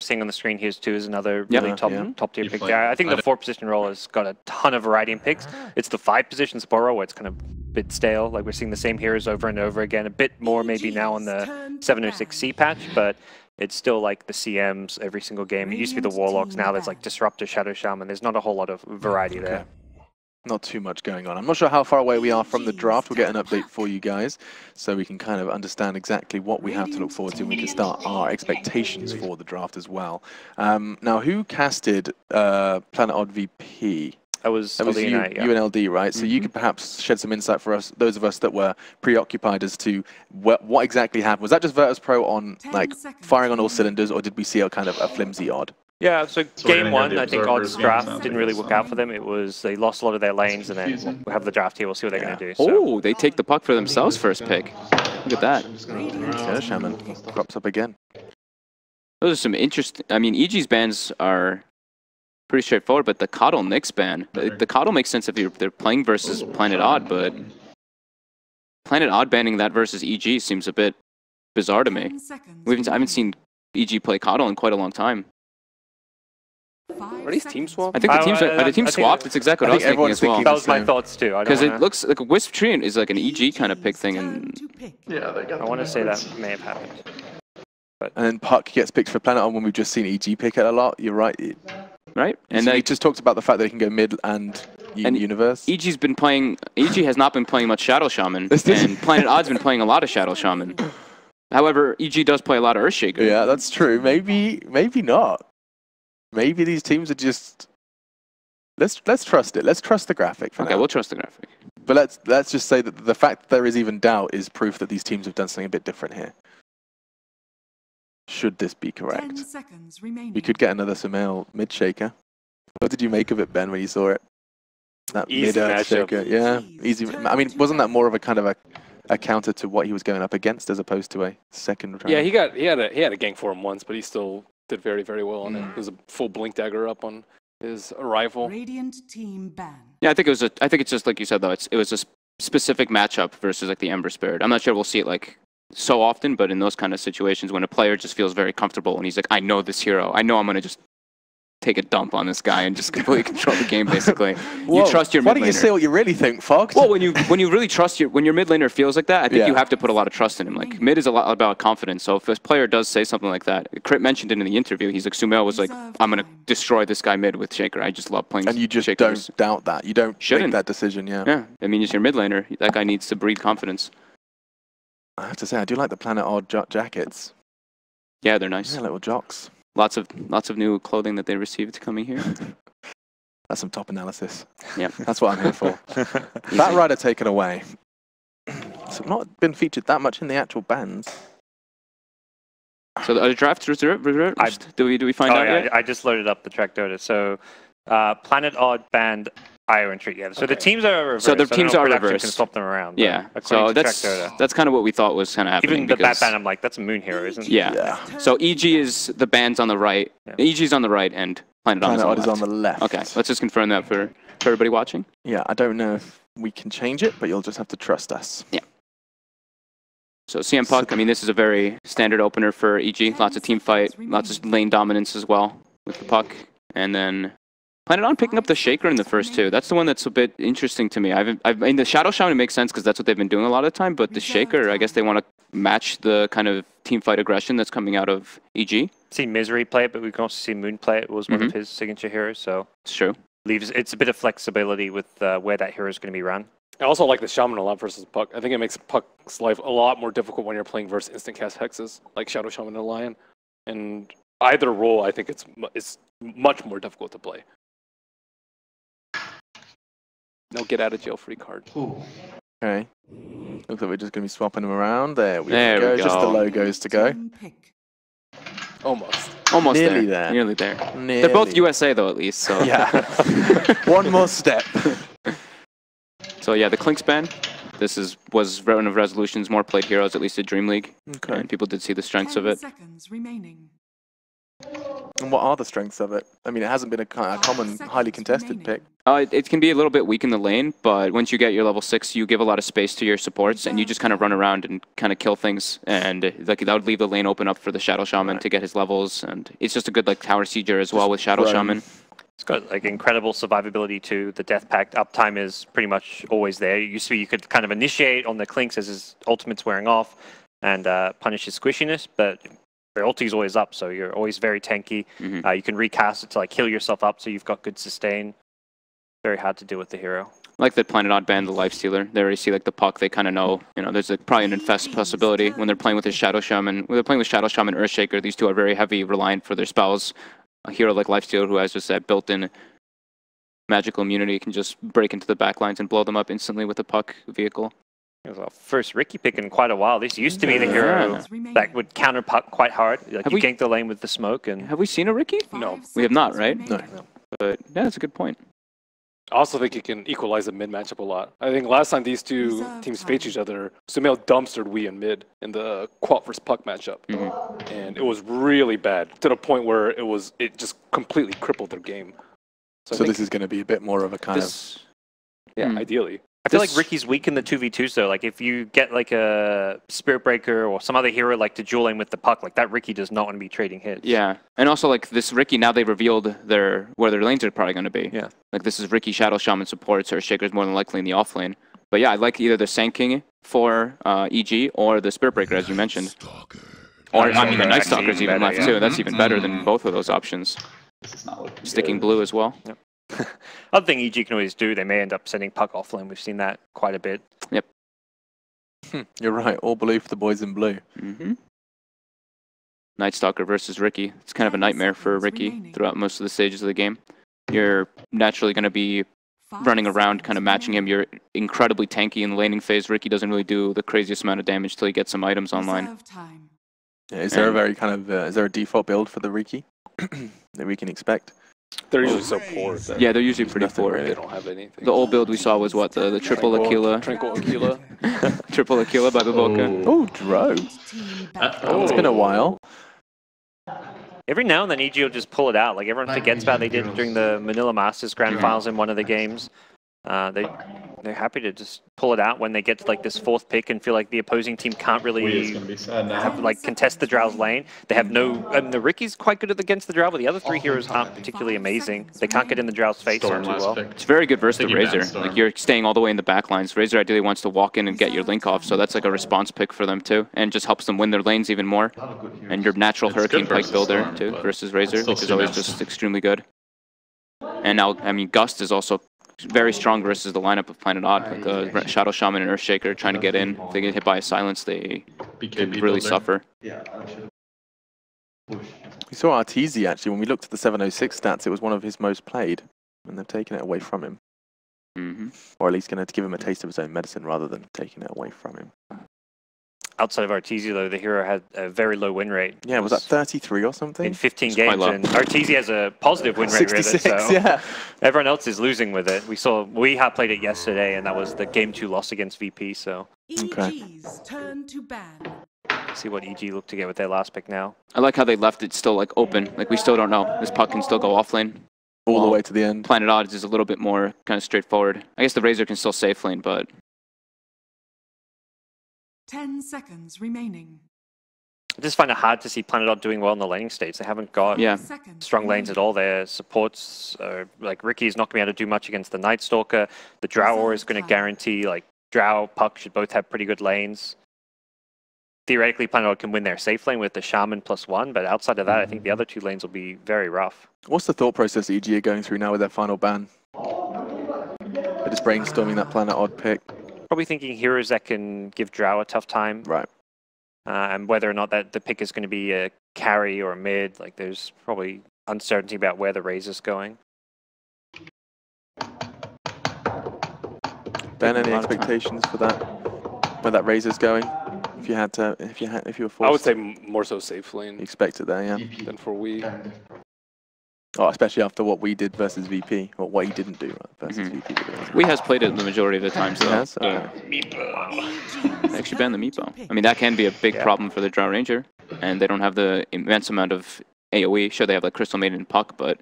seeing on the screen here too is another really top tier pick there. I think the 4 position role has got a ton of variety in picks. It's the 5 position support role where it's kind of a bit stale. Like we're seeing the same heroes over and over again. A bit more maybe now on the 706C patch, but it's still like the CMs every single game. It used to be the Warlocks. Now there's like Disruptor, Shadow Shaman. There's not a whole lot of variety there. Not too much going on. I'm not sure how far away we are from the draft. We'll get an update for you guys so we can kind of understand exactly what we have to look forward to, and we can start our expectations for the draft as well. Now, who casted Planet Odd VP? That was you and LD, right? So you could perhaps shed some insight for us, those of us that were preoccupied as to what exactly happened. Was that just Virtus Pro on like firing on all cylinders, or did we see a kind of a flimsy Odd? Yeah, so game 1, I think Odd's draft didn't really work out for them. It was, they lost a lot of their lanes, and then we'll have the draft here. We'll see what they're going to do. So. Oh, they take the puck for themselves first pick. Look at that. Yeah, Shaman crops up again. Those are some interesting... I mean, EG's bans are pretty straightforward, but the Coddle Nyx ban... The Coddle makes sense if they're playing versus Planet Odd, but... Planet Odd banning that versus EG seems a bit bizarre to me. I haven't seen EG play Coddle in quite a long time. Are these team swapped? I think the team swapped. That's exactly what I was thinking as well. That was my thoughts too. Because it looks like a Wisp Tree is like an EG kind of pick thing, and I want to say that may have happened. But and then Puck gets picked for Planet On when we've just seen EG pick it a lot. You're right. Right, and so then he just talked about the fact that he can go mid and universe. EG's been playing. EG has not been playing much Shadow Shaman, and Planet Odd's been playing a lot of Shadow Shaman. However, EG does play a lot of Earthshaker. Yeah, that's true. Maybe not. Maybe these teams are just... Let's trust it. Let's trust the graphic for now. Okay, we'll trust the graphic. But let's just say that the fact that there is even doubt is proof that these teams have done something a bit different here. Should this be correct? 10 seconds remaining. We could get another Sumail mid shaker. What did you make of it, Ben, when you saw it? That easy mid shaker. Yeah, easy. I mean, wasn't that more of a kind of a counter to what he was going up against as opposed to a second round? Yeah, he had a gank for him once, but he still did very, very well on it. It was a full blink dagger up on his arrival. Radiant team ban. Yeah, I think it's just like you said though. It was a specific matchup versus like the Ember Spirit. I'm not sure we'll see it like so often, but in those kind of situations when a player just feels very comfortable and he's like, I know this hero. I know I'm gonna just take a dump on this guy and just completely control the game, basically. You trust your mid laner. Why don't you say what you really think, Fox? Well, when you really trust when your mid laner feels like that, I think you have to put a lot of trust in him. Like, mid is a lot about confidence, so if this player does say something like that, Crit mentioned it in the interview, he's like, Sumail was like, I'm going to destroy this guy mid with Shaker. I just love playing and you just Shakers. Don't doubt that. You don't make that decision, Yeah, I mean, it's your mid laner. That guy needs to breed confidence. I have to say, I do like the Planet Odd jackets. Yeah, they're nice. Yeah, little jocks. Lots of new clothing that they received coming here. That's some top analysis. Yeah, that's what I'm here for. That rider taken away. So not been featured that much in the actual bands. So the draft reserved? Do we find out yet? I just loaded up the track data. So Planet Odd banned Io and Treat. Yeah. So the teams are reversed. So the teams are reversed. Can swap them around. Yeah. So that's kind of what we thought was kind of happening. Even the bat ban, I'm like, that's a Moon Hero, isn't it? Yeah. So EG is the band's on the right. Yeah. EG is on the right, and Planet Odd is on the left. Okay. Let's just confirm that for everybody watching. Yeah. I don't know if we can change it, but you'll just have to trust us. Yeah. So CM Puck, I mean, this is a very standard opener for EG. Lots of team fight, lots of lane dominance as well with the Puck, and then Planet On picking up the Shaker in the first two. That's the one that's a bit interesting to me. I mean, the Shadow Shaman makes sense because that's what they've been doing a lot of the time, but the Shaker, I guess they want to match the kind of team fight aggression that's coming out of EG. Seen Misery play it, but we can also see Moon play it. It was one of his signature heroes, so it's true. It's a bit of flexibility with where that hero is going to be run. I also like the Shaman a lot versus Puck. I think it makes Puck's life a lot more difficult when you're playing versus instant cast hexes, like Shadow Shaman and Lion. And either role, I think it's much more difficult to play. No get out of jail free card. Ooh. Okay. Looks like we're just going to be swapping them around. There we go. Just the logos to go. Almost. Almost Nearly there. Nearly there. Nearly. They're both USA though, at least. So. Yeah. One more step. So yeah, the Clinks ban. This was one of Resolution's more played heroes, at least at Dream League. Okay. And people did see the strengths of it. And what are the strengths of it? I mean, it hasn't been a common, highly contested pick. It can be a little bit weak in the lane, but once you get your level 6, you give a lot of space to your supports, and you just kind of run around and kind of kill things, and like that would leave the lane open up for the Shadow Shaman to get his levels, and it's just a good like tower sieger as well with Shadow Shaman. It's got like incredible survivability too. The Death Pact uptime is pretty much always there. It used to be you could kind of initiate on the Clinks as his ultimate's wearing off and punish his squishiness, but their ulti is always up, so you're always very tanky. You can recast it to like heal yourself up, so you've got good sustain. Very hard to deal with the hero. Like the Planet Odd ban the Lifestealer. They already see like the puck. They kind of know, you know, there's probably an infest possibility when they're playing with his Shadow Shaman. When they're playing with Shadow Shaman Earthshaker, these two are very heavy reliant for their spells. A hero like Lifestealer who has just that built-in magical immunity can just break into the backlines and blow them up instantly with a puck vehicle. It was our first Ricky pick in quite a while. This used to be the hero that would counter puck quite hard. Like you gank the lane with the smoke. And have we seen a Ricky? No. We have not, right? No. But yeah, that's a good point. I also think it can equalize the mid matchup a lot. I think last time these two teams faced each other, Sumail dumpstered Wii in mid in the Quap vs Puck matchup. And it was really bad to the point where it just completely crippled their game. So this is going to be a bit more of a kind of... Yeah, ideally. I feel like Ricky's weak in the 2v2s though. Like if you get like a Spirit Breaker or some other hero like to duel lane with the puck, like that Ricky does not want to be trading hits. Yeah, and also like this Ricky, now they've revealed where their lanes are probably going to be. Yeah. Like this is Ricky Shadow Shaman supports, or Shaker's more than likely in the off lane. But yeah, I like either the Sand King for EG or the Spirit Breaker as you mentioned. Or I mean the Night Stalker's even left too. That's even better than both of those options. Sticking blue as well. Yep. Other thing EG can always do, they may end up sending puck offlane. We've seen that quite a bit. Yep. You're right. All blue for the boys in blue. Night Stalker versus Ricky. It's kind of a nightmare for Ricky throughout most of the stages of the game. You're naturally going to be running around, kind of matching him. You're incredibly tanky in the laning phase. Ricky doesn't really do the craziest amount of damage till he gets some items online. Yeah, is there a very kind of is there a default build for the Ricky that we can expect? They're usually so poor. Yeah, they're usually pretty poor. Really. They don't have anything. The old build we saw was what? The triple Aquila. Tranquil Aquila. Triple Aquila by Baboka. Oh, Dro. It's been a while. Every now and then EG will just pull it out. Like everyone forgets about they did during the Manila Masters Grand Finals in one of the games. They're happy to just pull it out when they get to like this fourth pick and feel like the opposing team can't really have like contest the Drow's lane. They have no. The Ricky's quite good against the Drow, but the other three heroes aren't particularly amazing. They can't get in the Drow's face too well. It's very good versus the Razor. Like you're staying all the way in the back lines. Razor ideally wants to walk in and get your link off, so that's like a response pick for them too, and just helps them win their lanes even more. And your natural Hurricane Pike builder too versus Razor, which is always just extremely good. And now, I mean, Gust is also very strong versus the lineup of Planet Odd, like Shadow Shaman and Earthshaker trying to get in. If they get hit by a silence, they can really suffer. We saw Arteezy actually, when we looked at the 706 stats, it was one of his most played, and they've taken it away from him. Or at least going to give him a taste of his own medicine rather than taking it away from him. Outside of Arteezy, though, the hero had a very low win rate. Yeah, was that 33 or something? In 15 games, and Arteezy has a positive win rate 66, with it, so yeah. Everyone else is losing with it. We had played it yesterday, and that was the game 2 loss against VP, so... EG's turn to ban. See what EG look to get with their last pick now. I like how they left it still like open. Like we still don't know. This puck can still go off lane. All the way to the end. Planet Odds is a little bit more kind of straightforward. I guess the Razor can still safe lane, but... 10 seconds remaining. I just find it hard to see Planet Odd doing well in the laning stage. They haven't got strong lanes at all. Their supports, like Ricky's not going to be able to do much against the Night Stalker. The Drow Aura is going to guarantee, like, Drow, Puck should both have pretty good lanes. Theoretically, Planet Odd can win their safe lane with the Shaman +1, but outside of that, I think the other two lanes will be very rough. What's the thought process EG are going through now with their final ban? They're just brainstorming that Planet Odd pick. Probably thinking heroes that can give Drow a tough time. Right. And whether or not that the pick is going to be a carry or a mid, like there's probably uncertainty about where the Razor's going. Ben, any expectations for that? Where that Razor's going? If you were forced. I would say more so safe lane. You expect it there, yeah. Than for Wii. Oh, especially after what we did versus VP, or what he didn't do versus VP. We has played it the majority of the times, though. Yes? They actually banned the Meepo. I mean, that can be a big problem for the Drow Ranger, and they don't have the immense amount of AoE. Sure, they have like Crystal Maiden and Puck, but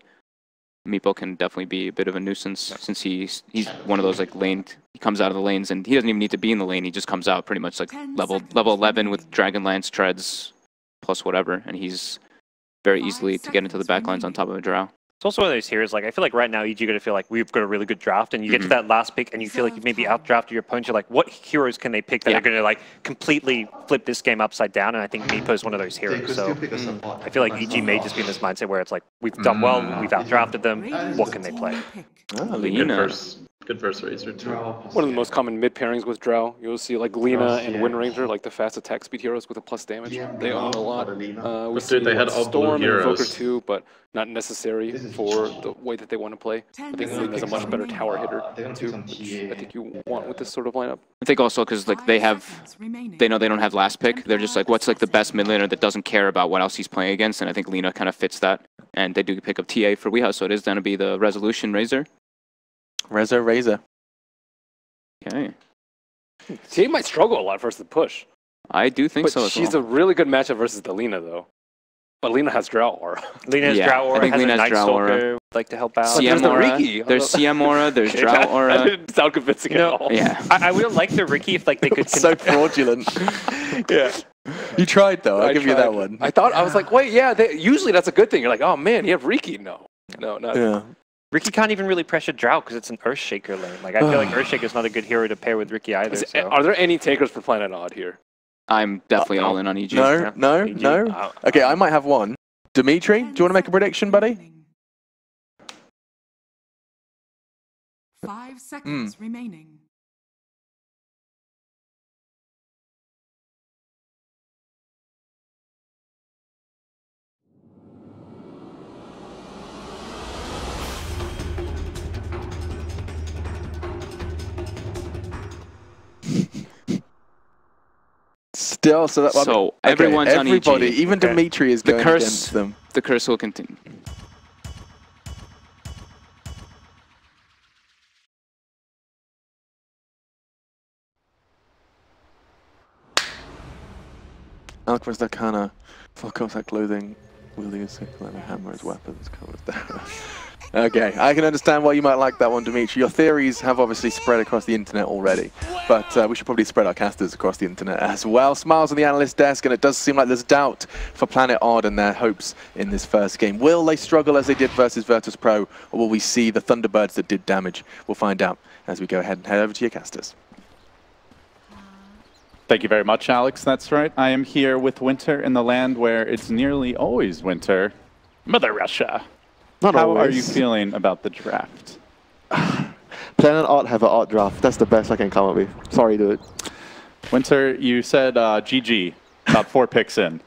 Meepo can definitely be a bit of a nuisance since he's one of those like lane. He comes out of the lanes and he doesn't even need to be in the lane. He just comes out pretty much like level 11 with Dragonlance treads plus whatever, and he's very easily to get into the backlines on top of a Drow. It's also one of those heroes, like, I feel like right now, EG going to feel like we've got a really good draft, and you get to that last pick, and you feel like you maybe outdrafted your opponent. You're like, what heroes can they pick that are going to, like, completely flip this game upside down? And I think Meepo is one of those heroes. So I feel like EG may just be in this mindset where it's like, we've done well, we've outdrafted them, what can they play? Lina. Good first Razor too. One of the most common mid pairings with Drow. You'll see like Lina and Wind Ranger, like the fast attack speed heroes with a plus damage. They own a lot. We see they had all blue Storm and heroes. Invoker too, but not necessary for the way that they want to play. I think Lina's a much better tower hitter too, which I think you want with this sort of lineup. I think also because like they know they don't have last pick. They're just like, what's like the best mid laner that doesn't care about what else he's playing against, and I think Lina kind of fits that. And they do pick up TA for Weehouse, so it is going to be the Resolution Razor. Razor. Okay. TA might struggle a lot versus the push. I do think so. She's a really good matchup versus the Lina though. But Lina has Drow Aura. Lina has Drow Aura, has a Night Stalker, like to help out. CM Aura, there's CM Aura, there's Drow Aura. That didn't sound convincing at all. Yeah. I would like the Riki if like they could. So fraudulent. Yeah. You tried though. I'll give you that one. I was like, wait, yeah. Usually that's a good thing. You're like, oh man, you have Riki. No, not. Yeah. Riki can't even really pressure Drow because it's an Earthshaker lane. Like I feel like Earthshaker's not a good hero to pair with Riki either. So. Are there any takers for Planet Odd here? I'm definitely all in on EG. No. Okay, I might have one. Dimitri, do you want to make a prediction, buddy? 5 seconds remaining. Still, so everyone's on EG. Even Dimitri is going against them. The curse will continue. Alchemist Arcana, full contact clothing, wielding a sickle and a hammer as weapons, covers down. Okay, I can understand why you might like that one, Dimitri. Your theories have obviously spread across the internet already, but we should probably spread our casters across the internet as well. Smiles on the analyst desk, and it does seem like there's doubt for Planet Odd and their hopes in this first game. Will they struggle as they did versus Virtus Pro, or will we see the Thunderbirds that did damage? We'll find out as we go ahead and head over to your casters. Thank you very much, Alex. That's right. I am here with winter in the land where it's nearly always winter, Mother Russia. How are you feeling about the draft? Planet Odd have an odd draft. That's the best I can come up with. Sorry, dude. Winter, you said GG, about 4 picks in.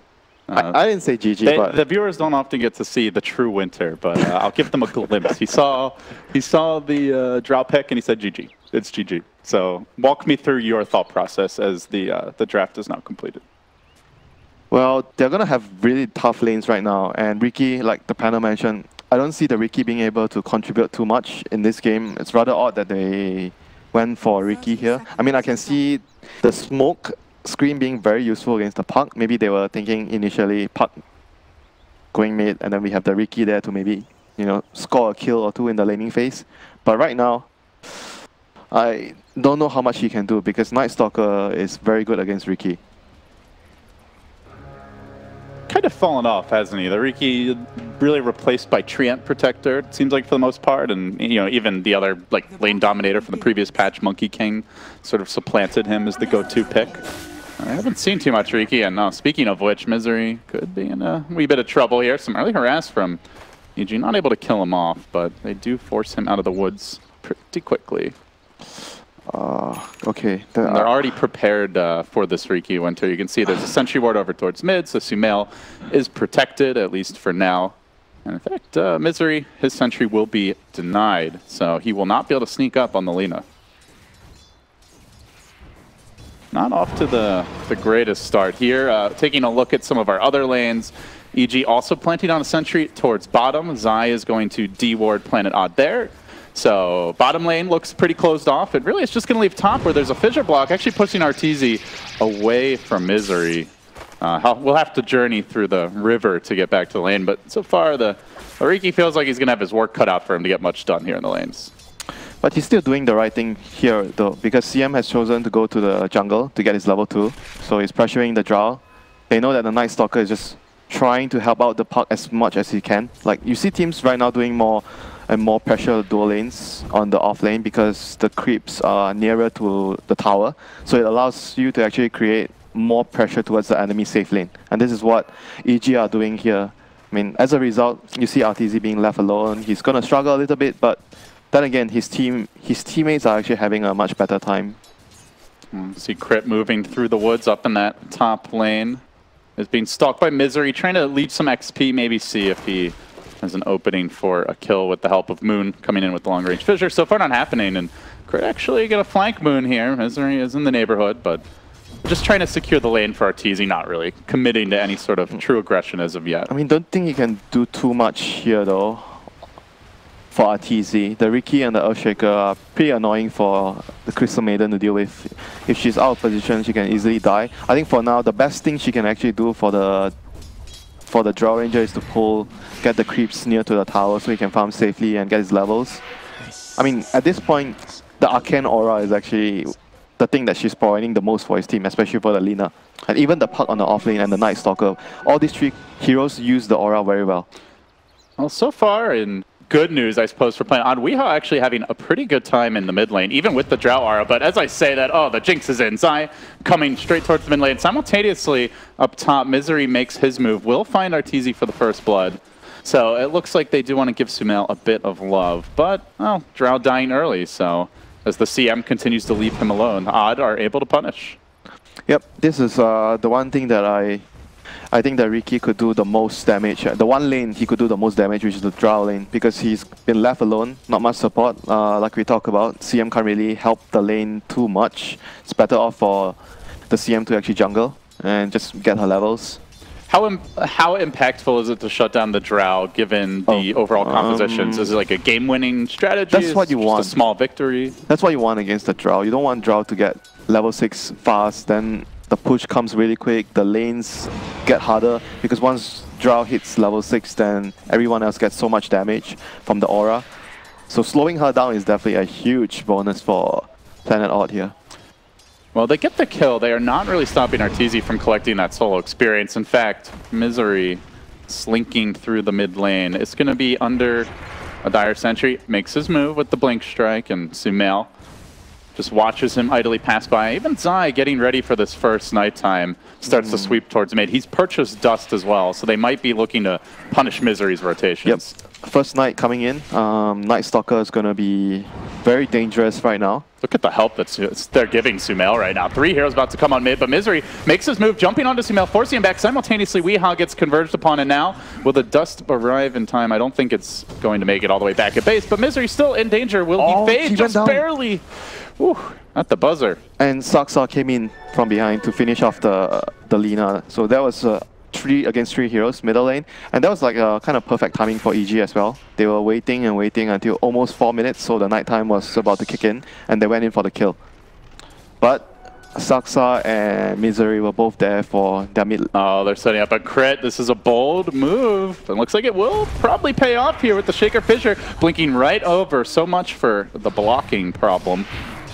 I didn't say GG, but the viewers don't often get to see the true Winter, but I'll give them a glimpse. He saw the drought pick and he said GG. It's GG. So walk me through your thought process as the draft is now completed. well, they're gonna have really tough lanes right now, and Riki, like the panel mentioned, I don't see the Riki being able to contribute too much in this game. It's rather odd that they went for Riki here. I mean, I can see the smoke screen being very useful against the Puck. Maybe they were thinking initially Puck going mid, and then we have the Riki there to maybe, you know, score a kill or two in the laning phase. But right now, I don't know how much he can do because Night Stalker is very good against Riki. Kind of fallen off, hasn't he? The Riki really replaced by Treant Protector, it seems like, for the most part, and you know, even the other like lane dominator from the previous patch, Monkey King, sort of supplanted him as the go-to pick. I haven't seen too much Riki, and speaking of which, Misery could be in a wee bit of trouble here. Some early harass from EG, not able to kill him off, but they do force him out of the woods pretty quickly. Okay. They're already prepared for this Riki Winter. You can see there's a sentry ward over towards mid, so Sumail is protected, at least for now. And in fact, Misery, his sentry will be denied, so he will not be able to sneak up on the Lina. Not off to the greatest start here. Taking a look at some of our other lanes, EG also planting on a sentry towards bottom. Zai is going to D-ward Planet Odd there. So bottom lane looks pretty closed off. And really, it's just going to leave top where there's a fissure block, actually pushing Arteezy away from Misery. We'll have to journey through the river to get back to the lane, but so far Riki feels like he's going to have his work cut out for him to get much done here in the lanes. But he's still doing the right thing here, though, because CM has chosen to go to the jungle to get his level 2. So he's pressuring the Drow. They know that the Night Stalker is just trying to help out the puck as much as he can. Like, you see teams right now doing more and more pressure dual lanes on the off lane because the creeps are nearer to the tower. So it allows you to actually create more pressure towards the enemy safe lane. And this is what EG are doing here. I mean, as a result, you see RTZ being left alone. He's going to struggle a little bit, but then again, his teammates are actually having a much better time. See Crit moving through the woods up in that top lane. Is being stalked by Misery, trying to lead some XP, maybe see if he has an opening for a kill with the help of Moon coming in with the long-range fissure. So far not happening, and Crit actually going to flank Moon here. Misery is in the neighborhood, but just trying to secure the lane for Arteezy, not really committing to any sort of true aggression as of yet. I mean, don't think he can do too much here, though, for Arteezy. The Riki and the Earthshaker are pretty annoying for the Crystal Maiden to deal with. If she's out of position, she can easily die. I think for now, the best thing she can actually do for the Drow Ranger is to get the creeps near to the tower so he can farm safely and get his levels. I mean, at this point, the Arcane Aura is actually the thing that she's providing the most for his team, especially for the Lina. And even the puck on the offlane and the Night Stalker. All these 3 heroes use the Aura very well. Well, so far in good news, I suppose, for playing on, Weehaw actually having a pretty good time in the mid lane, even with the Drow Aura. But as I say that, oh, the Jinx is in. Zai coming straight towards the mid lane. Simultaneously, up top, Misery makes his move. Will find Arteezy for the first blood. So it looks like they do want to give Sumail a bit of love. But, well, Drow dying early, so as the CM continues to leave him alone, Odd are able to punish. Yep, this is the one thing that I think that Riki could do the most damage. The one lane he could do the most damage, which is the Drow lane, because he's been left alone, not much support. Like we talked about, CM can't really help the lane too much. It's better off for the CM to actually jungle and just get her levels. How impactful is it to shut down the Drow, given the overall compositions? Is it like a game-winning strategy? That's what you want. Just a small victory? That's what you want against the Drow. You don't want Drow to get level 6 fast, then the push comes really quick, the lanes get harder, because once Drow hits level 6, then everyone else gets so much damage from the aura. So slowing her down is definitely a huge bonus for Planet Odd here. Well, they get the kill. They are not really stopping Arteezy from collecting that solo experience. In fact, Misery slinking through the mid lane. It's going to be under a Dire Sentry. Makes his move with the Blink Strike, and Sumail just watches him idly pass by. Even Zai, getting ready for this first nighttime, starts to sweep towards mid. He's purchased Dust as well, so they might be looking to punish Misery's rotations. Yep. First Night coming in. Night Stalker is going to be very dangerous right now. Look at the help that they're giving Sumail right now. 3 heroes about to come on mid, but Misery makes his move, jumping onto Sumail, forcing him back. Simultaneously, Weehaw gets converged upon, and now will the Dust arrive in time? I don't think it's going to make it all the way back at base, but Misery still in danger. Will he fade? Just barely. Whew, at the buzzer. And Saksa came in from behind to finish off the Lina. So that was 3 against 3 heroes, middle lane. And that was like a kind of perfect timing for EG as well. They were waiting and waiting until almost 4 minutes, so the nighttime was about to kick in, and they went in for the kill. But Saksa and Misery were both there for their mid. Oh, they're setting up a crit. This is a bold move. And looks like it will probably pay off here with the Shaker Fissure blinking right over. So much for the blocking problem.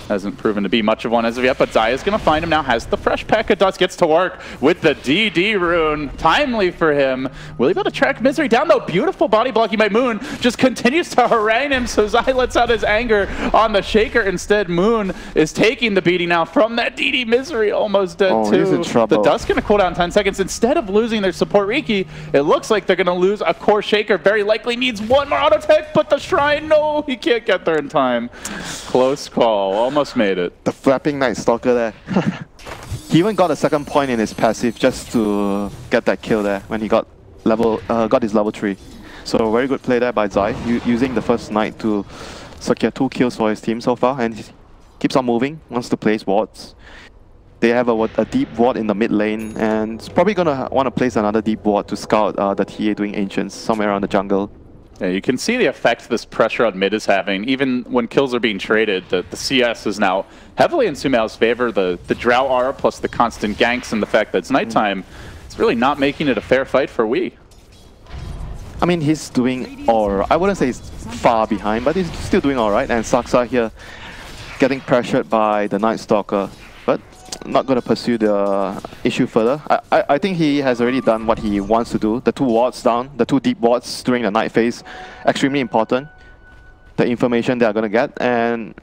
Hasn't proven to be much of one as of yet, but Zaya's going to find him now, has the fresh pack of dust, gets to work with the DD rune. Timely for him. Will he be able to track Misery down, though? Beautiful body blocking by Moon. Just continues to harangue him, so Zaya lets out his anger on the Shaker. Instead, Moon is taking the beating now from that DD. Misery almost dead too. He's in trouble. The dust going to cool down 10 seconds. Instead of losing their support Riki, it looks like they're going to lose a core Shaker. Very likely needs one more auto tech, but the Shrine, no, he can't get there in time. Close call. Almost made it. The flapping Night Stalker there. He even got a second point in his passive just to get that kill there when he got his level 3. So very good play there by Zai, using the first Knight to secure 2 kills for his team so far, and he keeps on moving, wants to place wards. They have a deep ward in the mid lane, and it's probably going to want to place another deep ward to scout the TA doing Ancients somewhere around the jungle. Yeah, you can see the effect this pressure on mid is having. Even when kills are being traded, the CS is now heavily in Sumail's favor. The Drow Aura plus the constant ganks and the fact that it's nighttime It's really not making it a fair fight for Wii. I mean, he's doing all. I wouldn't say he's far behind, but he's still doing all right. And Saksa here getting pressured by the Night Stalker, but not going to pursue the issue further. I think he has already done what he wants to do. The 2 wards down, the 2 deep wards during the night phase, extremely important. The information they are going to get, and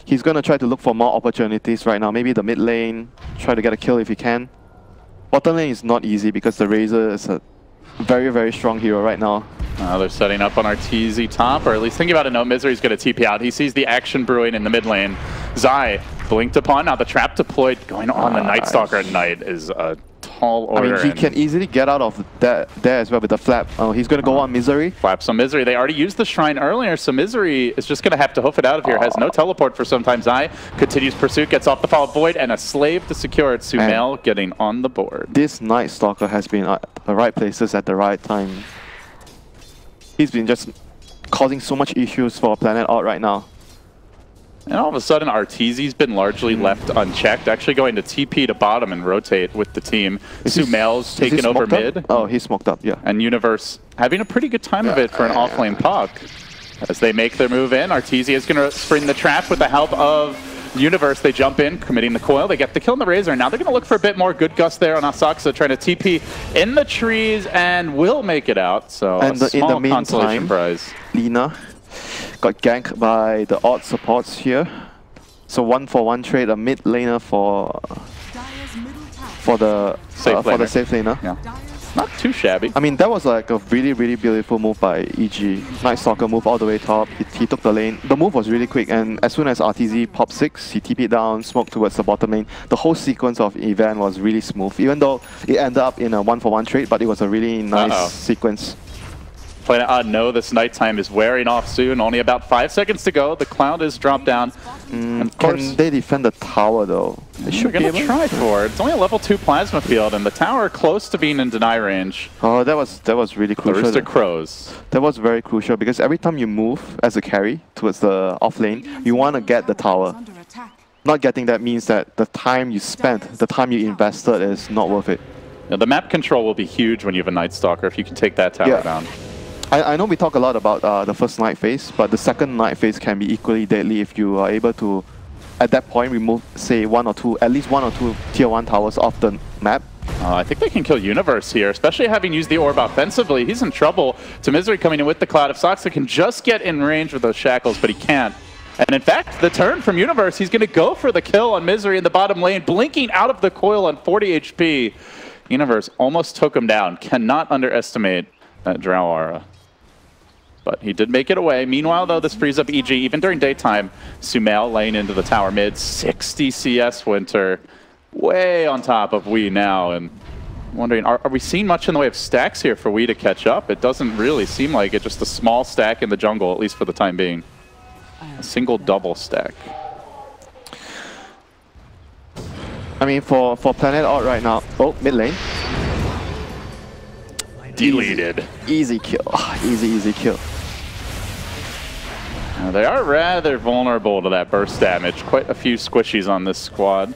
he's going to try to look for more opportunities right now. Maybe the mid lane, try to get a kill if he can. Bottom lane is not easy because the Razor is a very, very strong hero right now. They're setting up on RTZ top, or at least thinking about it. No, Misery's going to TP out. He sees the action brewing in the mid lane. Zai blinked upon. Now the trap deployed going on the Night Stalker at night is a tall order. I mean, he can easily get out of that there as well with the flap. Oh, he's going to go on Misery. Flaps on Misery. They already used the Shrine earlier, so Misery is just going to have to hoof it out of here. Has no teleport for some time. Zai continues pursuit, gets off the Fall of Void, and a slave to secure it. Sumail getting on the board. This Night Stalker has been at the right places at the right time. He's been just causing so much issues for Planet Odd right now. And all of a sudden, Arteezy's been largely left unchecked, actually going to TP to bottom and rotate with the team. Sumail's taken over mid. Oh, he's smoked up, yeah. And Universe having a pretty good time of it for an off-lane puck. As they make their move in, Arteezy is going to spring the trap with the help of Universe. They jump in, committing the coil. They get the kill on the Razor. Now they're going to look for a bit more. Good gust there on Asakusa, trying to TP in the trees and will make it out. So and a small in the consolation meantime, prize. Lina got ganked by the odd supports here. So 1-for-1 trade, a mid laner for the safe laner. Yeah. Not too shabby. I mean, that was like a really, really beautiful move by EG. Night Stalker move all the way top. He took the lane. The move was really quick, and as soon as RTZ popped 6, he TP'd down, smoked towards the bottom lane. The whole sequence of event was really smooth, even though it ended up in a 1-for-1 trade, but it was a really nice sequence. Planet Odd know this nighttime is wearing off soon. Only about 5 seconds to go. The cloud is dropped down. Of course, can they defend the tower though? They should be able to try for it. It's only a level 2 plasma field, and the tower close to being in deny range. Oh, that was really crucial. The Rooster Crows. That was very crucial because every time you move as a carry towards the off lane, you want to get the tower. Not getting that means that the time you spent, the time you invested is not worth it. Yeah, the map control will be huge when you have a Night Stalker if you can take that tower down. I know we talk a lot about the first night phase, but the second night phase can be equally deadly if you are able to, at that point, remove, say, at least one or two tier 1 towers off the map. I think they can kill Universe here, especially having used the orb offensively. He's in trouble. To Misery coming in with the Cloud. If Saksa can just get in range with those shackles, but he can't. And in fact, the turn from Universe, he's going to go for the kill on Misery in the bottom lane, blinking out of the coil on 40 HP. Universe almost took him down. Cannot underestimate that Drow aura. But he did make it away. Meanwhile, though, this frees up EG. Even during daytime, Sumail laying into the tower mid. 60 CS Winter. Way on top of Wii now. And wondering, are we seeing much in the way of stacks here for Wii to catch up? It doesn't really seem like it. Just a small stack in the jungle, at least for the time being. A single double stack. I mean, for Planet Odd right now, mid lane. Deleted. Easy kill. Easy kill. They are rather vulnerable to that burst damage. Quite a few squishies on this squad.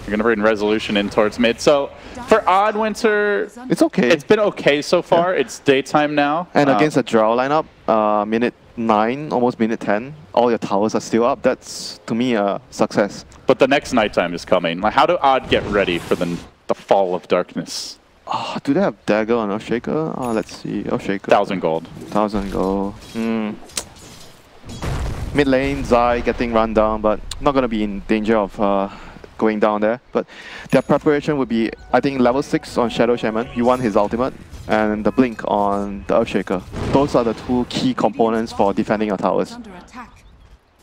You're going to bring Resolution in towards mid. So for Odd Winter, it's okay. It's been okay so far. It's daytime now. And against a Drow lineup, minute 9, almost minute 10, all your towers are still up. That's, to me, a success. But the next nighttime is coming. Like, how do Odd get ready for the fall of darkness? Oh, do they have Dagger on Earthshaker? Oh, let's see. Earthshaker. 1,000 gold. 1,000 gold. Mid lane, Zai getting run down, but not going to be in danger of going down there. But their preparation would be, I think, level 6 on Shadow Shaman. You want his ultimate, and the Blink on the Earthshaker. Those are the 2 key components for defending your towers.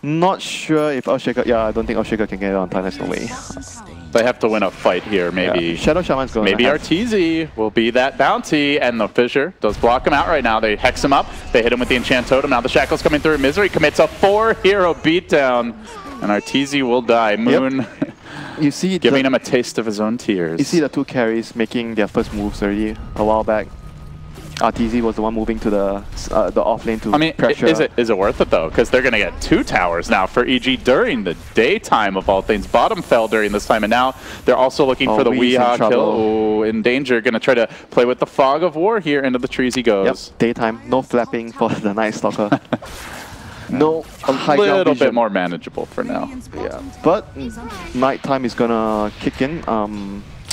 Not sure if Earthshaker... Yeah, I don't think Earthshaker can get it on time. There's no way. They have to win a fight here, maybe. Yeah. Shadow Shaman's going maybe Arteezy will be that bounty, and the Fissure does block him out right now. They hex him up. They hit him with the Enchant Totem. Now the Shackle's coming through. Misery commits a 4-hero beatdown, and Arteezy will die. Moon you see giving him a taste of his own tears. You see the 2 carries making their first moves already a while back. RTZ was the one moving to the off lane to pressure. Is it worth it though? Because they're going to get 2 towers now for EG during the daytime of all things. Bottom fell during this time, and now they're also looking for the Weehaw kill. Oh, in danger. Going to try to play with the fog of war here. Into the trees he goes. Yep, daytime. No flapping for the Night Stalker. No high a little bit more manageable for now. Yeah, but nighttime is gonna kick in. I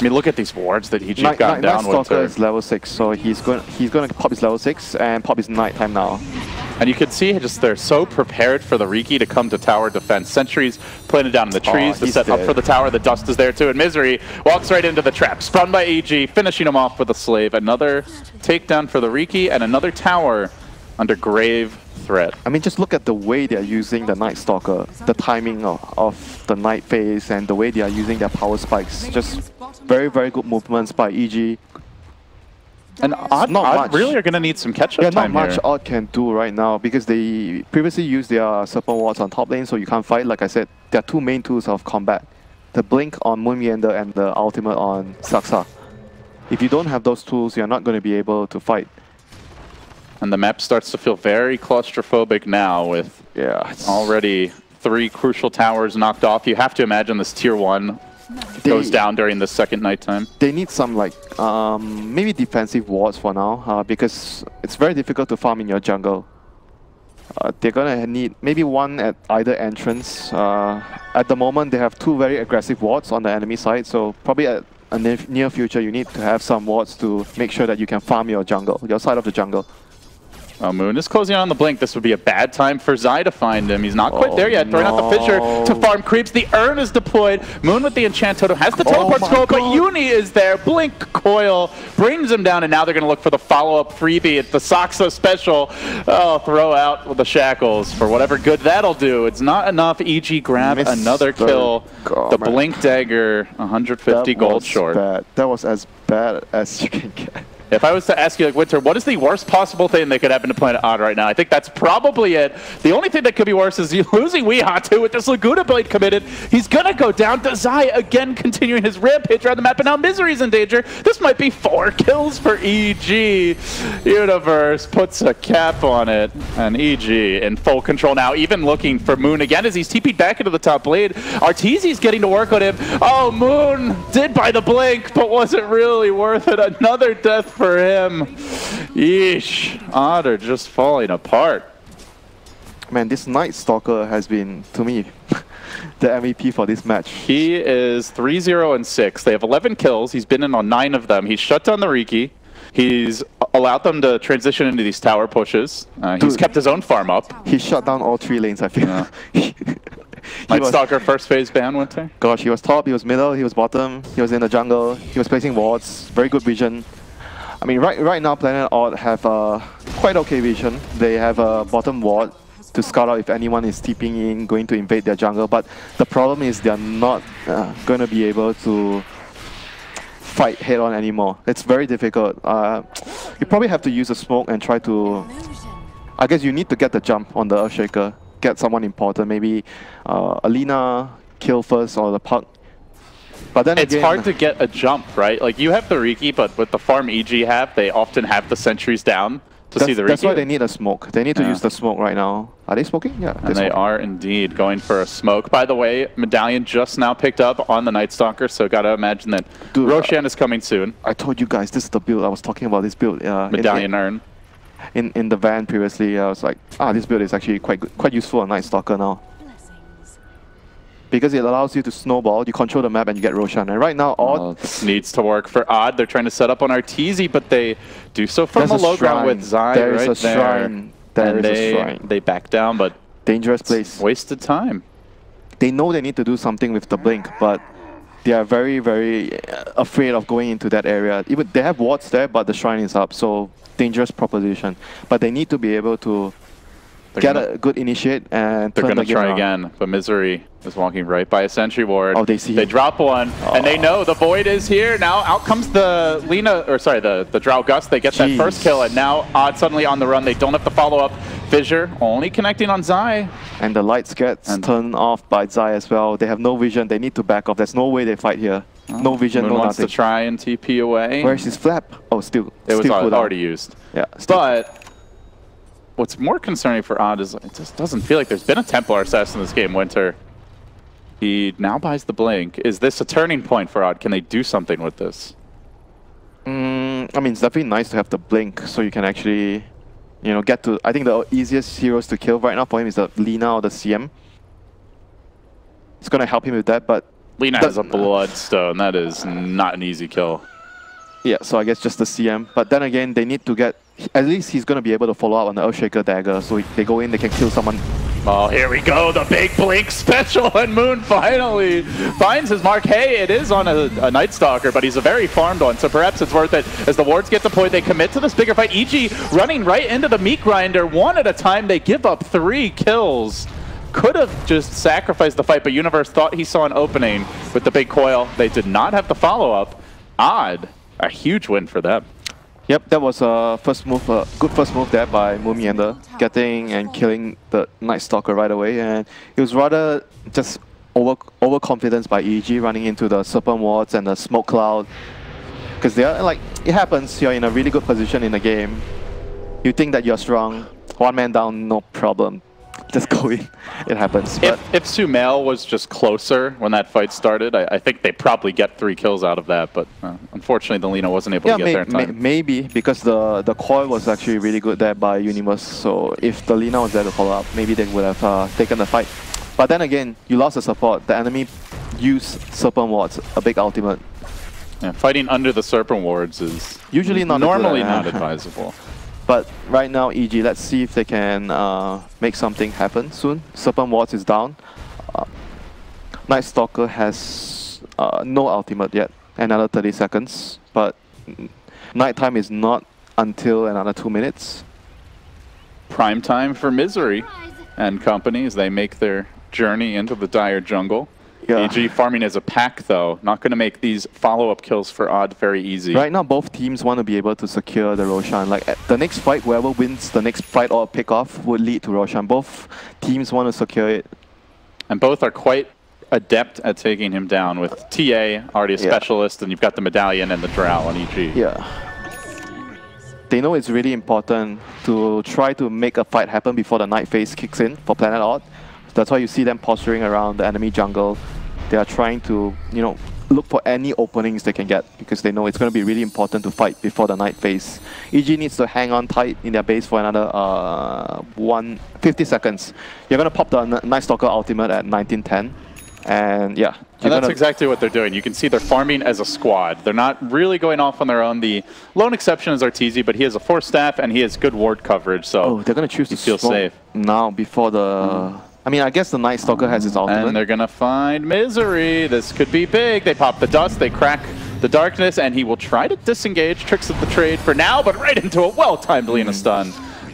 mean, look at these wards that EG's gotten down with. Night Stalker is level 6, so he's gonna pop his level 6 and pop his nighttime now. And you can see just they're so prepared for the Riki to come to tower defense. Sentries planted down in the trees to set up for the tower. The dust is there too, and Misery walks right into the trap. Spun by EG, finishing him off with a slave. Another takedown for the Riki and another tower under grave threat. I mean, just look at the way they're using the Night Stalker, the timing of the night phase, and the way they are using their power spikes. Just very, very good movements by EG. And Odd really are going to need some catch-up time not much Odd can do right now because they previously used their Serpent Wards on top lane, so you can't fight. Like I said, there are 2 main tools of combat. The Blink on Moon Meander and the Ultimate on Saksa. If you don't have those tools, you're not going to be able to fight. And the map starts to feel very claustrophobic now with already 3 crucial towers knocked off. You have to imagine this tier 1 goes down during the second nighttime. They need some maybe defensive wards for now because it's very difficult to farm in your jungle. They're gonna need maybe 1 at either entrance. At the moment they have 2 very aggressive wards on the enemy side, so probably at a near future you need to have some wards to make sure that you can farm your jungle, your side of the jungle. Moon is closing on the blink. This would be a bad time for Zai to find him. He's not quite there yet. Throwing out the Fissure to farm creeps. The Urn is deployed. Moon with the Enchant Totem has the teleport scroll, but Uni is there. Blink coil brings him down, and now they're going to look for the follow-up freebie. It's the Saksa special. Oh, throw out with the shackles for whatever good that'll do. It's not enough. EG grab another kill. The Blink Dagger, 150 gold short. That was as bad as you can get. If I was to ask you, like, Winter, what is the worst possible thing that could happen to Planet Odd right now? I think that's probably it. The only thing that could be worse is you losing Weehaw too with this Laguna Blade committed. He's gonna go down to Zai again, continuing his rampage around the map, and now Misery's in danger. This might be 4 kills for EG. Universe puts a cap on it, and EG in full control now, even looking for Moon again as he's TP'd back into the top blade. Arteezy's getting to work on him. Oh, Moon did buy the blink, but was it really worth it? Another death for him. Yeesh. Odd are just falling apart. Man, this Night Stalker has been, to me, the MVP for this match. He is 3-0-6. They have 11 kills. He's been in on 9 of them. He's shut down the Riki. He's allowed them to transition into these tower pushes. He's kept his own farm up. He shut down all 3 lanes, I feel. Yeah. Night Stalker first phase ban, Winter? Gosh, he was top, he was middle, he was bottom, he was in the jungle, he was placing wards, very good vision. I mean, right now Planet Odd have quite okay vision. They have a bottom ward to scout out if anyone is TPing in, going to invade their jungle, but the problem is they're not going to be able to fight head-on anymore. It's very difficult. You probably have to use a smoke and try to... I guess you need to get the jump on the Earthshaker, get someone important, maybe Alina kill first or the Puck. But then it's hard to get a jump, right? Like, you have the Riki, but with the farm EG have, they often have the sentries down to see the Riki. That's why they need a smoke. They need to use the smoke right now. Are they smoking? Yeah. And they are indeed going for a smoke. By the way, Medallion just now picked up on the Night Stalker, so gotta imagine that Roshan is coming soon. I told you guys, this is the build. I was talking about this build. Medallion Urn. In the van previously, I was like, this build is actually quite useful on Night Stalker now. Because it allows you to snowball, you control the map and you get Roshan. And right now, Odd... this needs to work for Odd. They're trying to set up on Arteezy, but they do so from a low ground with Zai right there. There is a shrine. They back down, but... dangerous place. Wasted time. They know they need to do something with the blink, but they are very, very afraid of going into that area. Even they have wards there, but the shrine is up, so dangerous proposition. But they need to be able to get a good initiate and they're going to try again, but Misery is walking right by a sentry ward. Oh, they see They drop one, and they know the Void is here. Now out comes the the Drow Gust. They get that first kill, and now Odd suddenly on the run. They don't have to follow up. Fissure only connecting on Zai. And the lights gets turned off by Zai as well. They have no vision. They need to back off. There's no way they fight here. No vision, Moon no wants nothing. to try and TP away. Where's his flap? Oh, still. It was still already used. Yeah. But what's more concerning for Odd is it just doesn't feel like there's been a Templar assassin in this game, Winter. He now buys the Blink. Is this a turning point for Odd? Can they do something with this? I mean, it's definitely nice to have the Blink so you can actually, you know, get to... I think the easiest heroes to kill right now for him is the Lina or the CM. It's going to help him with that, but... Lina has a Bloodstone. That is not an easy kill. Yeah, so I guess just the CM. But then again, they need to get... At least he's going to be able to follow up on the Earthshaker dagger, so they go in, they can kill someone. Oh, here we go, the big Blink special, and Moon finally finds his mark. Hey, it is on a Night Stalker, but he's a very farmed one, so perhaps it's worth it. As the wards get deployed, they commit to this bigger fight. EG running right into the meat grinder, one at a time. They give up 3 kills. Could have just sacrificed the fight, but Universe thought he saw an opening with the big coil. They did not have the follow-up. Odd, a huge win for them. Yep, that was a good first move there by Mumiender, getting and killing the Night Stalker right away, and it was rather just overconfidence by EG running into the Serpent Wards and the Smoke Cloud, because they are like, it happens, you're in a really good position in the game, you think that you're strong, one man down, no problem. Just go in. It happens. If Sumail was just closer when that fight started, I think they probably get 3 kills out of that. But unfortunately, the Lina wasn't able to get there in time. Maybe because the coil was actually really good there by Universe. So if the Lina was there to follow up, maybe they would have taken the fight. But then again, you lost the support. The enemy used Serpent Wards, a big ultimate. Yeah, fighting under the Serpent Wards is usually normally not advisable. But right now, EG, let's see if they can make something happen soon. Serpent Wards is down. Night Stalker has no ultimate yet. Another 30 seconds. But nighttime is not until another 2 minutes. Prime time for Misery and company as they make their journey into the dire jungle. Yeah. EG farming as a pack, though, not going to make these follow-up kills for Odd very easy. Right now, both teams want to be able to secure the Roshan. Like, the next fight, whoever wins the next fight or pick-off would lead to Roshan. Both teams want to secure it. And both are quite adept at taking him down, with TA already a specialist, and you've got the Medallion and the Drow on EG. Yeah. They know it's really important to try to make a fight happen before the night phase kicks in for Planet Odd. That's why you see them posturing around the enemy jungle. They are trying to, you know, look for any openings they can get because they know it's going to be really important to fight before the night phase. EG needs to hang on tight in their base for another 50 seconds. You're going to pop the Night Stalker ultimate at 1910. And yeah. And that's exactly what they're doing. You can see they're farming as a squad. They're not really going off on their own. The lone exception is Arteezy, but he has a 4 staff and he has good ward coverage. So they're going to choose to feel safe now before the... I mean, I guess the Night Stalker has his ultimate. And they're going to find Misery. This could be big. They pop the dust, they crack the darkness, and he will try to disengage Tricks of the Trade for now, but right into a well-timed Lina stun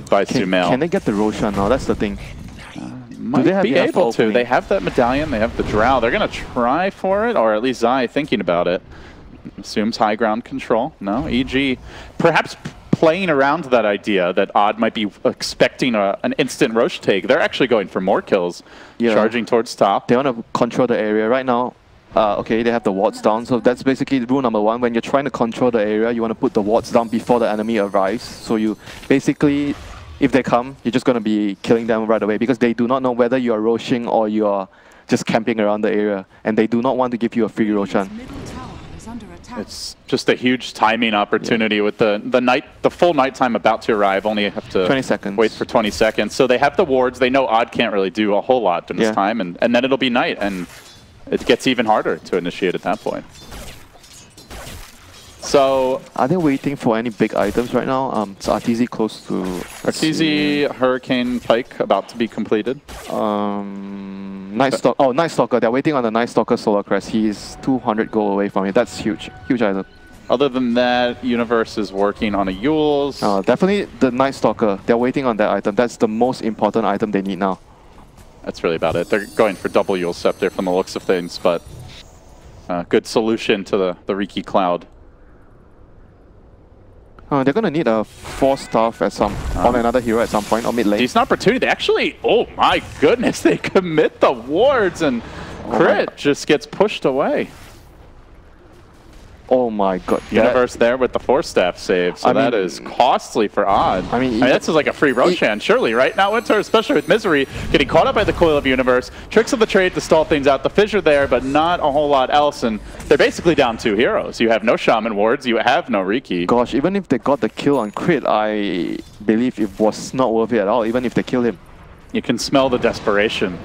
by Sumail. Can they get the Roshan now? That's the thing. Might be able to. They have that Medallion, they have the Drow. They're going to try for it, or at least Zai thinking about it. Assumes high ground control. No, EG perhaps playing around that idea that Odd might be expecting an instant Roche take. They're actually going for more kills, charging towards top. They want to control the area right now. Okay, they have the wards down, so that's basically rule number 1. When you're trying to control the area, you want to put the wards down before the enemy arrives. So you basically, if they come, you're just going to be killing them right away because they do not know whether you are Roshing or you are just camping around the area, and they do not want to give you a free Roshan. It's just a huge timing opportunity with the full nighttime about to arrive. Only have to 20 seconds. Wait for 20 seconds. So they have the wards. They know Odd can't really do a whole lot in this time, and then it'll be night, and it gets even harder to initiate at that point. So are they waiting for any big items right now? Is Arteezy close to... Arteezy, Hurricane Pike about to be completed. Night Stalker. They're waiting on the Night Stalker Solar Crest. He's 200 gold away from it. That's huge. Huge item. Other than that, Universe is working on a Yules. Definitely the Night Stalker. They're waiting on that item. That's the most important item they need now. That's really about it. They're going for double Yule Scepter from the looks of things, but good solution to the Riki Cloud. They're going to need a 4 staff at on another hero at some point, or mid lane. Decent opportunity. They actually, oh my goodness, they commit the wards and Crit just gets pushed away. Oh my god. Universe there with the 4-staff save, so that is costly for Odd. I mean this is like a free Roshan, surely, right? Now Winter, especially with Misery, getting caught up by the coil of Universe. Tricks of the trade to stall things out. The Fissure there, but not a whole lot else, and they're basically down 2 heroes. You have no Shaman wards, you have no Riki. Gosh, even if they got the kill on crit, I believe it was not worth it at all, even if they killed him. You can smell the desperation.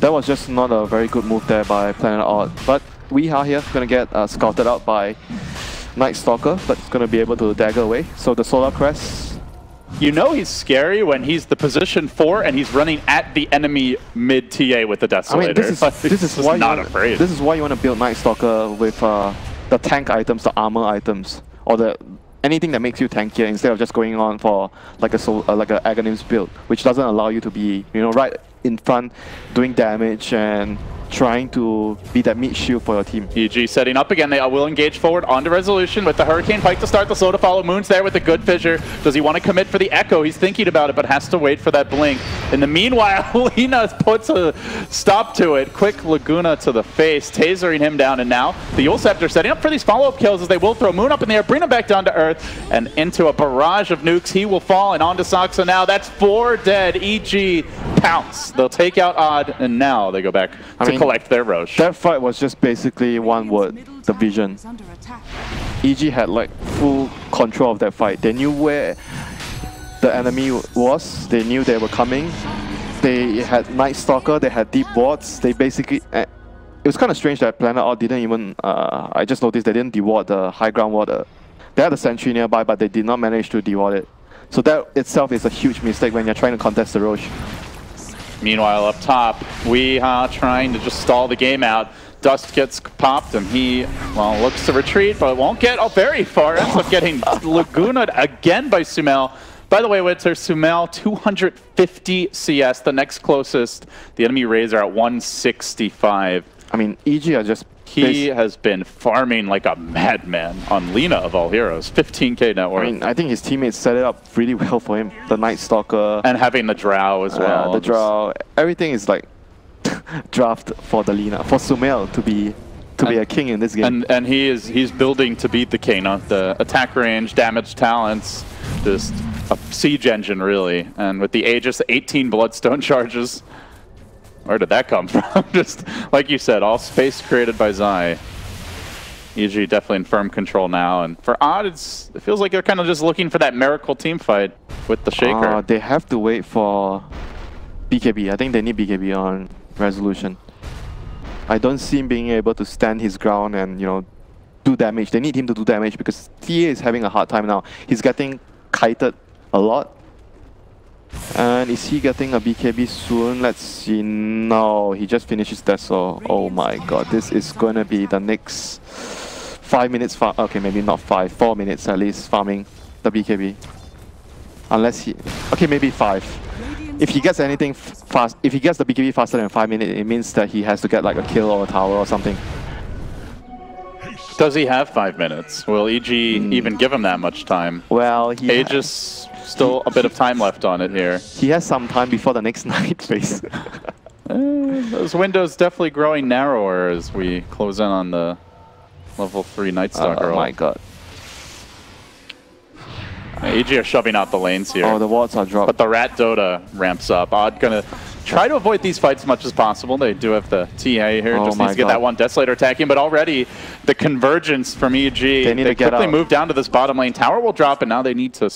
That was just not a very good move there by Planet Odd, but we are here going to get scouted out by Night Stalker, but it's going to be able to dagger away. So the Solar Crest... You know he's scary when he's the position 4 and he's running at the enemy mid TA with the Desolator. I mean, this is why not afraid. This is why you want to build Night Stalker with the tank items, the armor items, or the anything that makes you tankier instead of just going on for like a Aghanim's build, which doesn't allow you to be, you know, right in front doing damage and trying to be that meat shield for your team. EG setting up again. They will engage forward onto Resolution with the Hurricane Pike to start, the slow to follow. Moon's there with a good Fissure. Does he want to commit for the Echo? He's thinking about it, but has to wait for that blink. In the meanwhile, Lina puts a stop to it. Quick Laguna to the face, tasering him down, and now the Yule Scepter setting up for these follow-up kills as they will throw Moon up in the air, bring him back down to Earth, and into a barrage of nukes. He will fall, and onto Soxa now. That's 4 dead. EG pounce. They'll take out Odd, and now they go back to collect their Roche. That fight was just basically one word, division. EG had like full control of that fight. They knew where the enemy was, they knew they were coming. They had Night Stalker, they had deep wards. They basically... it was kind of strange that Planet Odd didn't even... I just noticed they didn't deward the high ground ward. They had a sentry nearby, but they did not manage to deward it. So that itself is a huge mistake when you're trying to contest the Roche. Meanwhile, up top, we are trying to just stall the game out. Dust gets popped, and he, well, looks to retreat, but won't get very far. Ends up getting Laguna'd again by Sumail. By the way, Winter, Sumail, 250 CS, the next closest. The enemy Rays are at 165. I mean, EG are just... He has been farming like a madman on Lina of all heroes. 15k net worth. I mean, I think his teammates set it up really well for him. The Night Stalker. And having the Drow as well. The Drow. Everything is like draft for the Lina, for Sumail to be a king in this game. And he's building to beat the Kena. The attack range, damage talents, just a siege engine really. And with the Aegis, 18 Bloodstone charges. Where did that come from? Just like you said, all space created by Zai. EG definitely in firm control now, and for Odd, it feels like they're kind of just looking for that miracle team fight with the Shaker. They have to wait for BKB. I think they need BKB on Resolution. I don't see him being able to stand his ground and, you know, do damage. They need him to do damage because TA is having a hard time now. He's getting kited a lot. And is he getting a BKB soon? Let's see. No, he just finished his Desol. Oh my god, this is going to be the next 5 minutes. Okay, maybe not 5, 4 minutes at least farming the BKB. Unless he... Okay, maybe 5. If he gets anything fast, if he gets the BKB faster than 5 minutes, it means that he has to get like a kill or a tower or something. Does he have 5 minutes? Will EG even give him that much time? Well, he... Aegis... Still a bit of time left on it here. He has some time before the next night phase. Those windows definitely growing narrower as we close in on the level 3 Night Stalker. Oh my god. EG are shoving out the lanes here. Oh, the wards are dropped. But the Rat Dota ramps up. Odd gonna try to avoid these fights as much as possible. They do have the TA here. Just needs to get that one Desolator attacking. But already the convergence from EG. They quickly move down to this bottom lane. Tower will drop, and now they need to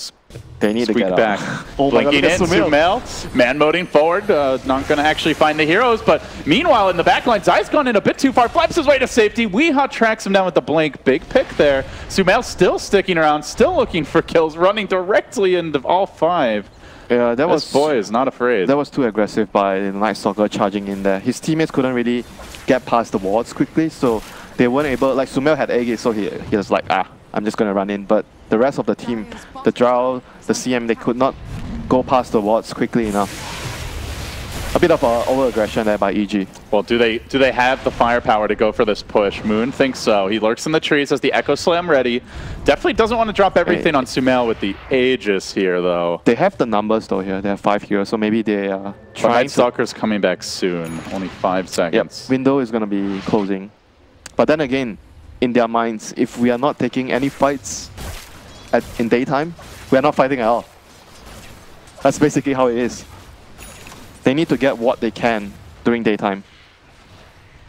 get back. Blinking in, Sumail, man-moding forward, not going to actually find the heroes, but meanwhile in the backline, Zai's gone in a bit too far, flaps his way to safety. Weehaw tracks him down with the blink. Big pick there. Sumail still sticking around, still looking for kills, running directly into all 5. Yeah, this boy is not afraid. That was too aggressive by the Night Stalker charging in there. His teammates couldn't really get past the wards quickly, so they weren't able, like Sumail had Aegis, so he was like, I'm just going to run in, but the rest of the team, the Drow, the CM, they could not go past the wards quickly enough. A bit of over-aggression there by EG. Well, do they have the firepower to go for this push? Moon thinks so. He lurks in the trees, has the Echo Slam ready. Definitely doesn't want to drop everything on Sumail with the Aegis here, though. They have the numbers, though, here. They have 5 heroes, so maybe they are trying Night Stalker's coming back soon. Only 5 seconds. Yep. Window is going to be closing. But then again, in their minds, if we are not taking any fights in daytime, we are not fighting at all. That's basically how it is. They need to get what they can during daytime.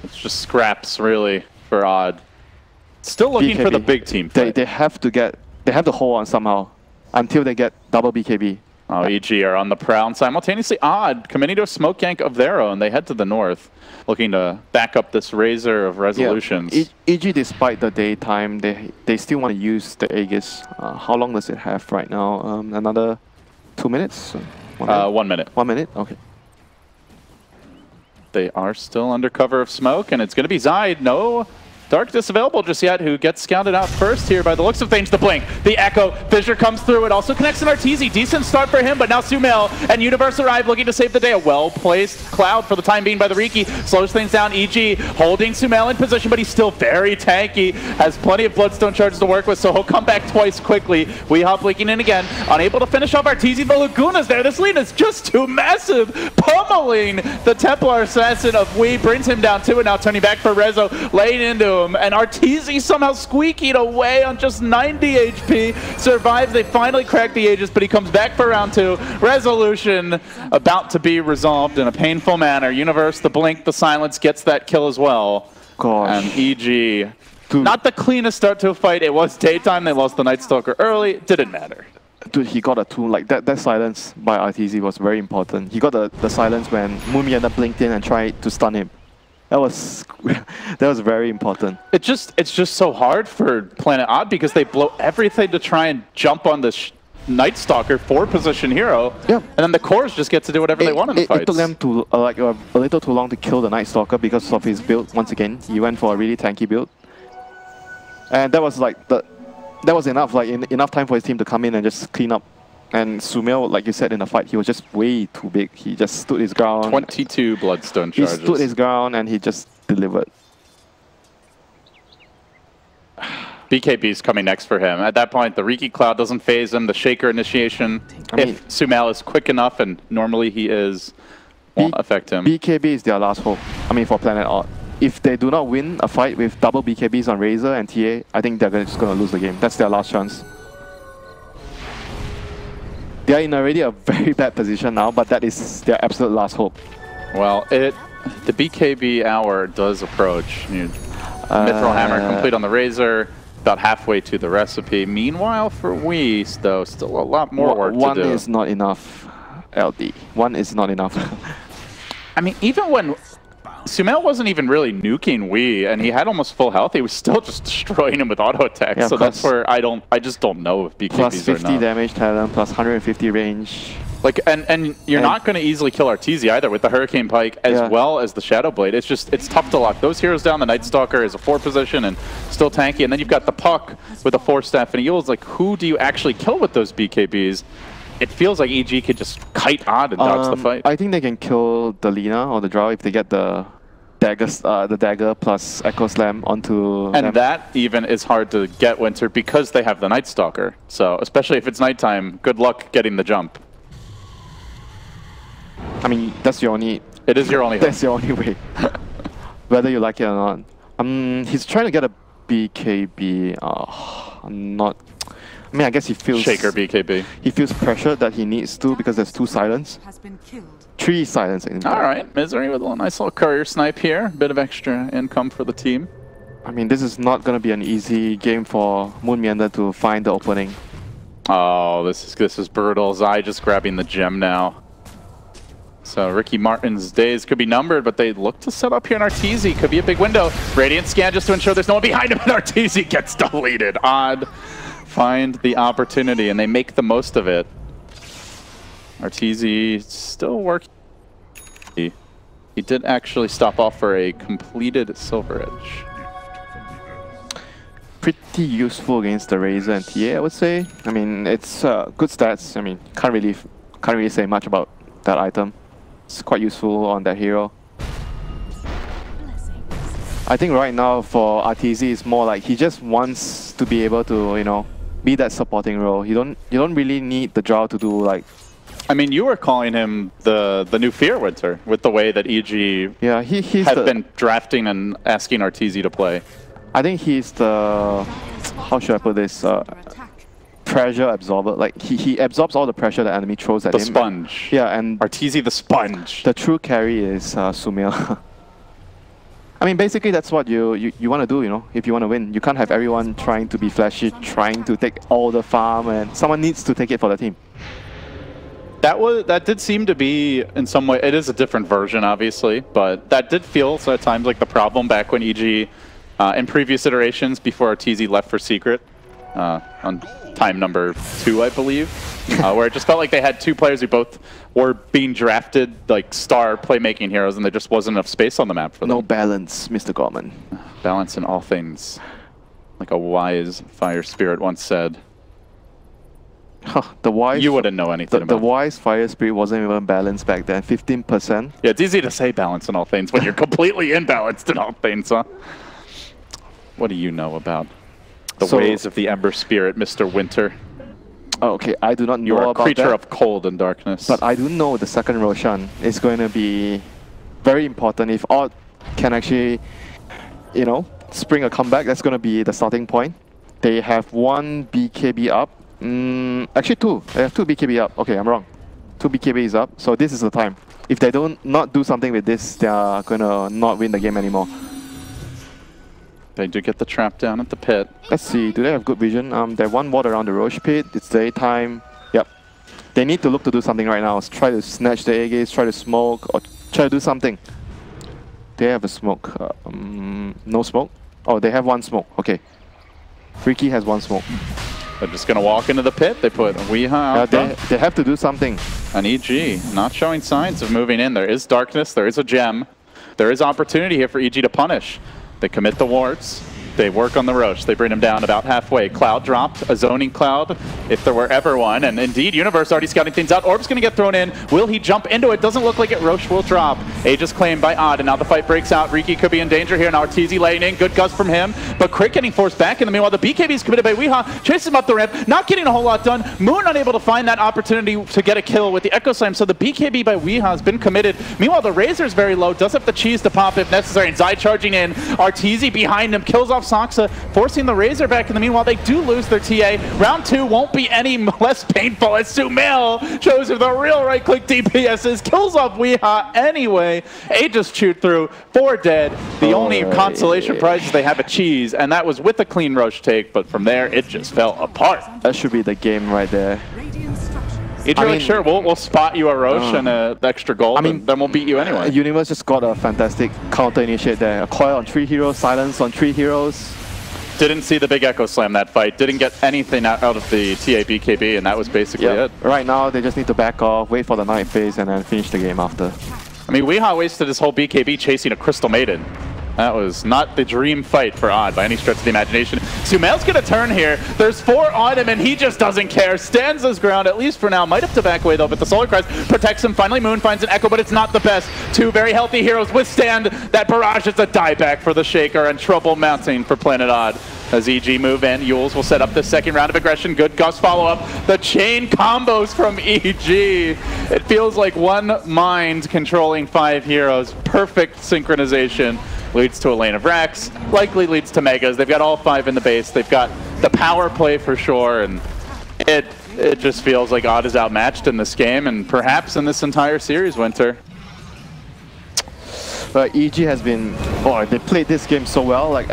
It's just scraps, really, for Odd. Still looking BKB. for the big team fight. They have to hold on somehow until they get double BKB. Oh, EG are on the prowl, and simultaneously Odd committing to a smoke gank of their own. They head to the north, looking to back up this razor of resolutions. Yeah. EG, despite the daytime, they still want to use the Aegis. How long does it have right now? Another 2 minutes? 1 minute? 1 minute. 1 minute? Okay. They are still under cover of smoke, and it's going to be Zide. No Darkness available just yet, who gets scouted out first here by the looks of things. The blink, the echo, Fissure comes through. It also connects an Arteezy. Decent start for him, but now Sumail and Universe arrive looking to save the day. A well-placed Cloud for the time being by the Riki. Slows things down. EG holding Sumail in position, but he's still very tanky. Has plenty of Bloodstone charges to work with, so he'll come back twice quickly. Weehop leaking in again. Unable to finish off Arteezy. The Laguna's there. This lead is just too massive. Pummeling the Templar Assassin of Wee. Brings him down to it. Now turning back for Rezo. Laying into him. And Arteezy somehow squeaking away on just 90 HP. Survives. They finally crack the Aegis, but he comes back for round 2. Resolution about to be resolved in a painful manner. Universe, the blink, the silence gets that kill as well. Gosh. And EG, not the cleanest start to a fight. It was daytime. They lost the Night Stalker early. It didn't matter. Dude, he got a 2. Like that silence by Arteezy was very important. He got the silence when Mumiana blinked in and tried to stun him. That was very important. It's just so hard for Planet Odd because they blow everything to try and jump on this Night Stalker 4-position hero. Yeah. And then the cores just get to do whatever they want in the fights. It took them to like a little too long to kill the Night Stalker because of his build. Once again, he went for a really tanky build, and that was like that was enough. Like enough time for his team to come in and just clean up. And Sumail, like you said in the fight, he was just way too big. He just stood his ground. 22 Bloodstone charges. He stood his ground and he just delivered. BKB's coming next for him. At that point, the Riki Cloud doesn't phase him. The Shaker initiation, if Sumail is quick enough, and normally he is, won't affect him. BKB is their last hope. I mean, for Planet Odd. If they do not win a fight with double BKBs on Razor and TA, I think they're just going to lose the game. That's their last chance. They are in already a very bad position now, but that is their absolute last hope. Well, the BKB hour does approach. Mithril Hammer complete on the Razor, about halfway to the recipe. Meanwhile, for Wii, though, still a lot more work to do. One is not enough, LD. One is not enough. I mean, even when Sumail wasn't even really nuking Wii, and he had almost full health, he was still just destroying him with auto attack. Yeah, so that's where I just don't know if BKBs plus 50 are not. damage talent, plus 150 range. Like, and you're not going to easily kill Arteezy either with the Hurricane Pike as well as the Shadow Blade. It's just, it's tough to lock those heroes down. The Night Stalker is a 4-position and still tanky, and then you've got the Puck with a 4-staff and Eels. Like, who do you actually kill with those BKBs? It feels like EG could just kite Odd and dodge the fight. I think they can kill the Lina or the Drow if they get the dagger plus Echo Slam onto them. That even is hard to get, Winter, because they have the Night Stalker. So, especially if it's nighttime, good luck getting the jump. I mean, that's your only... It is your only hope. That's your only way. Whether you like it or not. He's trying to get a BKB. Not... I mean, I guess he feels... Shaker BKB. He feels pressured that he needs to because there's 2 silence. 3 silence. Alright, Misery with a nice little courier snipe here. Bit of extra income for the team. I mean, this is not going to be an easy game for Moon Meander to find the opening. Oh, this is brutal. Zai just grabbing the gem now. So Ricky Martin's days could be numbered, but they look to set up here in Arteezy. Could be a big window. Radiant scan just to ensure there's no one behind him, and Arteezy gets deleted. Odd find the opportunity, and they make the most of it. Arteezy still working. He did actually stop off for a completed Silver Edge. Pretty useful against the Razor and TA, I would say. I mean, it's good stats. I mean, can't really say much about that item. It's quite useful on that hero. I think right now for Arteezy, it's more like he just wants to be able to, you know, be that supporting role. You don't really need the Drow to do like... I mean, you were calling him the new Fear Winter with the way that EG he's had been drafting and asking Arteezy to play. I think he's the, how should I put this, pressure absorber. Like he absorbs all the pressure the enemy throws at him. The sponge. Yeah, and Arteezy the sponge. the true carry is Sumail. I mean, basically that's what you want to do, you know, if you want to win. You can't have everyone trying to be flashy, trying to take all the farm, and someone needs to take it for the team. That did seem to be, in some way, it is a different version, obviously, but that did feel so at times like the problem back when EG, in previous iterations, before Arteezy left for Secret, on time number 2, I believe, where it just felt like they had two players who both were being drafted like star playmaking heroes, and there just wasn't enough space on the map for them. No balance, Mr. Gorman. Balance in all things, like a wise fire spirit once said. Huh, the wise. You wouldn't know anything about the wise fire spirit wasn't even balanced back then. 15%. Yeah, it's easy to say balance in all things when you're completely imbalanced in all things, huh? What do you know about the ways of the Ember Spirit, Mr. Winter? Okay, I do not know about that. You are a creature of cold and darkness. But I do know the second Roshan is going to be very important. If Odd can actually, you know, spring a comeback, that's going to be the starting point. They have one BKB up. Actually two. They have two BKB up. Okay, I'm wrong. Two BKBs up. So this is the time. If they don't not do something with this, they are going to not win the game anymore. They do get the trap down at the pit. Let's see, do they have good vision? They have one ward around the Roche pit. It's daytime. Yep. They need to look to do something right now. Try to snatch the A gaze, try to smoke, or try to do something. They have a smoke. No smoke? Oh, they have one smoke. Okay. Freaky has one smoke. They're just going to walk into the pit. They put Weeha out front. They have to do something. An EG not showing signs of moving in. There is darkness. There is a gem. There is opportunity here for EG to punish. They commit the wards. They work on the Roche. They bring him down about halfway. Cloud dropped, a zoning Cloud, if there were ever one. And indeed, Universe already scouting things out. Orb's going to get thrown in. Will he jump into it? Doesn't look like it. Roche will drop. Aegis claimed by Odd, and now the fight breaks out. Riki could be in danger here. Now Arteezy laying in. Good gust from him. But Crick getting forced back. In the meanwhile, the BKB is committed by Weeha. Chases him up the ramp. Not getting a whole lot done. Moon unable to find that opportunity to get a kill with the Echo Slam. So the BKB by Weeha has been committed. Meanwhile, the Razor is very low. Does have the cheese to pop if necessary. And Zai charging in. Arteezy behind him. Kills off Saksa. Forcing the Razor back. In the meanwhile, they do lose their TA. Round 2 won't be any less painful as Sumail shows who the real right-click DPS is. Kills off Weeha anyway. Aegis chewed through. 4 dead. The only consolation prize is they have a cheese, and that was with a clean Roche take, but from there, it just fell apart. That should be the game right there. Sure, we'll spot you a Roche and an extra gold, then we'll beat you anyway. Universe just got a fantastic counter-initiate there. A coil on 3 heroes, silence on 3 heroes. Didn't see the big Echo Slam that fight. Didn't get anything out of the TA BKB, and that was basically it. Right now, they just need to back off, wait for the night phase, and then finish the game after. I mean, Weeha wasted his whole BKB chasing a Crystal Maiden. That was not the dream fight for Odd by any stretch of the imagination. Sumail's going to turn here. There's 4 on him, and he just doesn't care. Stands his ground, at least for now. Might have to back away, though, but the Solar Crest protects him. Finally, Moon finds an Echo, but it's not the best. 2 very healthy heroes withstand that barrage. It's a dieback for the Shaker, and trouble mounting for Planet Odd. As EG move in, Yules will set up the second round of aggression. Good Gust follow-up. The chain combos from EG. It feels like one mind controlling 5 heroes. Perfect synchronization. Leads to a lane of Rax, likely leads to Megas. They've got all 5 in the base. They've got the power play for sure, and it just feels like Odd is outmatched in this game, and perhaps in this entire series, Winter. But EG has been, they played this game so well. Like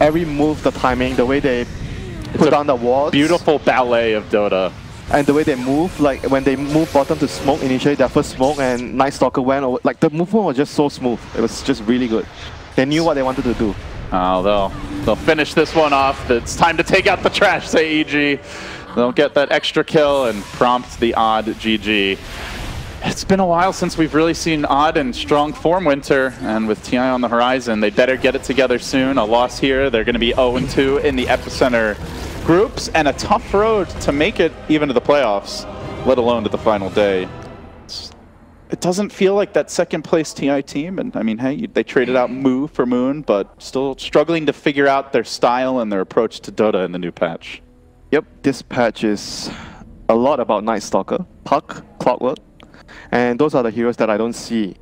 every move, the timing, the way they put down the walls. Beautiful ballet of Dota. And the way they move, like when they move bottom to smoke, initiate their first smoke, and Night Stalker went over, like the movement was just so smooth. It was just really good. They knew what they wanted to do. Oh, they'll finish this one off. It's time to take out the trash, say EG. They'll get that extra kill and prompt the Odd GG. It's been a while since we've really seen Odd in strong form, Winter, and with TI on the horizon, they better get it together soon. A loss here, they're going to be 0-2 in the Epicenter groups, and a tough road to make it even to the playoffs, let alone to the final day. It doesn't feel like that second place TI team, and I mean, hey, they traded out Moo for Moon, but still struggling to figure out their style and their approach to Dota in the new patch. Yep, this patch is a lot about Night Stalker, Puck, Clockwork, and those are the heroes that I don't see